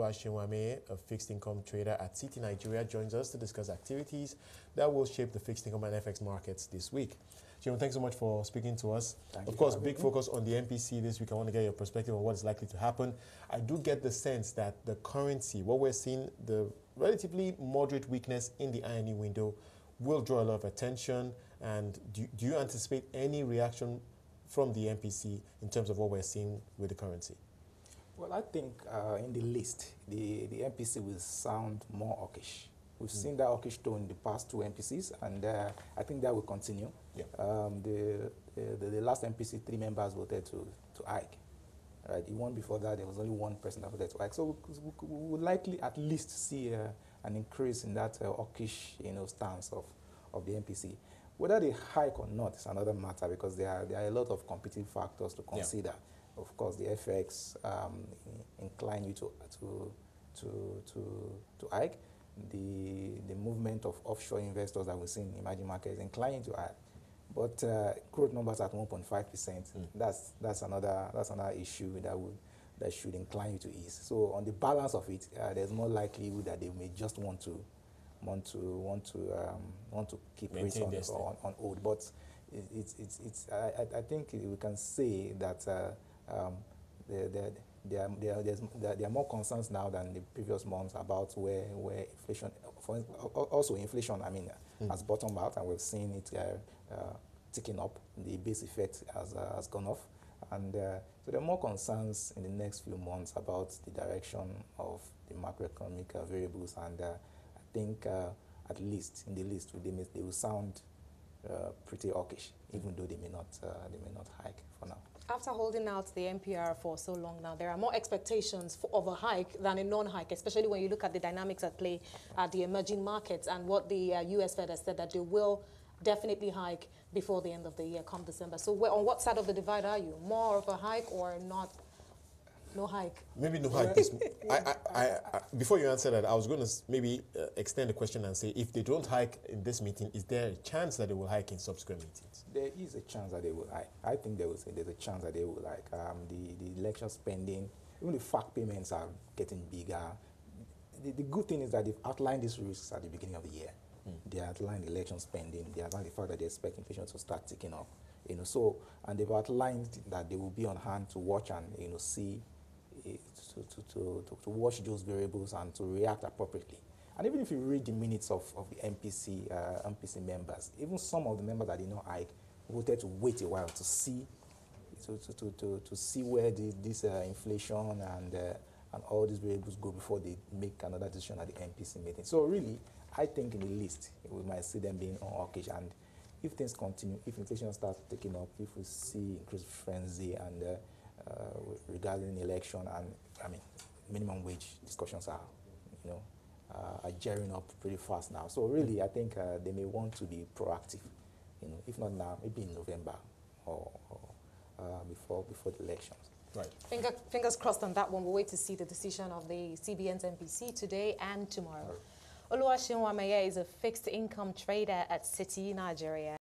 Seun Ameye, a fixed income trader at CITI Nigeria, joins us to discuss activities that will shape the fixed income and FX markets this week. Seun, thanks so much for speaking to us. Of course, big focus on the MPC this week. I want to get your perspective on what is likely to happen. I do get the sense that the currency, what we're seeing, the relatively moderate weakness in the INE window will draw a lot of attention. And do you anticipate any reaction from the MPC in terms of what we're seeing with the currency? Well, I think in the list, the MPC will sound more hawkish. We've seen that hawkish tone in the past two MPCs, and I think that will continue. Yeah. The last MPC, 3 members voted to hike. Right? The one before that, there was only 1 person that voted to hike. So we would likely at least see an increase in that hawkish, stance of the MPC. Whether they hike or not is another matter, because there are a lot of competing factors to consider. Yeah. Of course, the FX incline you to hike. The movement of offshore investors that we see in emerging markets inclining to hike. But growth numbers at 1.5%, that's another issue that should incline you to ease. So on the balance of it, there's more likelihood that they may just want to keep rates on hold. But I think we can say that there are more concerns now than the previous months about where inflation, also inflation, has bottomed out, and we've seen it ticking up. The base effect has gone off, and so there are more concerns in the next few months about the direction of the macroeconomic variables, and I think at least in the list they will sound pretty hawkish, even though they may not hike for now. After holding out the MPR for so long now, there are more expectations of a hike than a non-hike, especially when you look at the dynamics at play at the emerging markets, and what the US Fed has said that they will definitely hike before the end of the year, come December. So on what side of the divide are you? More of a hike or not? No hike? Maybe no hike. Before you answer that, I was going to maybe extend the question and say, if they don't hike in this meeting, is there a chance that they will hike in subsequent meetings? There is a chance that they will hike. I think there's a chance that they will hike. The election spending, even the FAC payments are getting bigger. The good thing is that they've outlined these risks at the beginning of the year. They outlined election spending. They outlined the fact that they expect inflation to start ticking up. And they've outlined that they will be on hand to watch and see. To watch those variables and to react appropriately. And even if you read the minutes of the MPC members, even some of the members that did not hike voted to wait a while to see where this inflation and all these variables go before they make another decision at the MPC meeting. So really, I think in the list we might see them being on hawkish, and if things continue, if inflation starts taking up, if we see increased frenzy and regarding the election, and minimum wage discussions are gearing up pretty fast now. So really, I think they may want to be proactive. If not now, maybe in November or before the elections. Right. Fingers crossed on that one. We'll wait to see the decision of the CBN's MPC today and tomorrow. Seun Ameye is a fixed income trader at CITI Nigeria.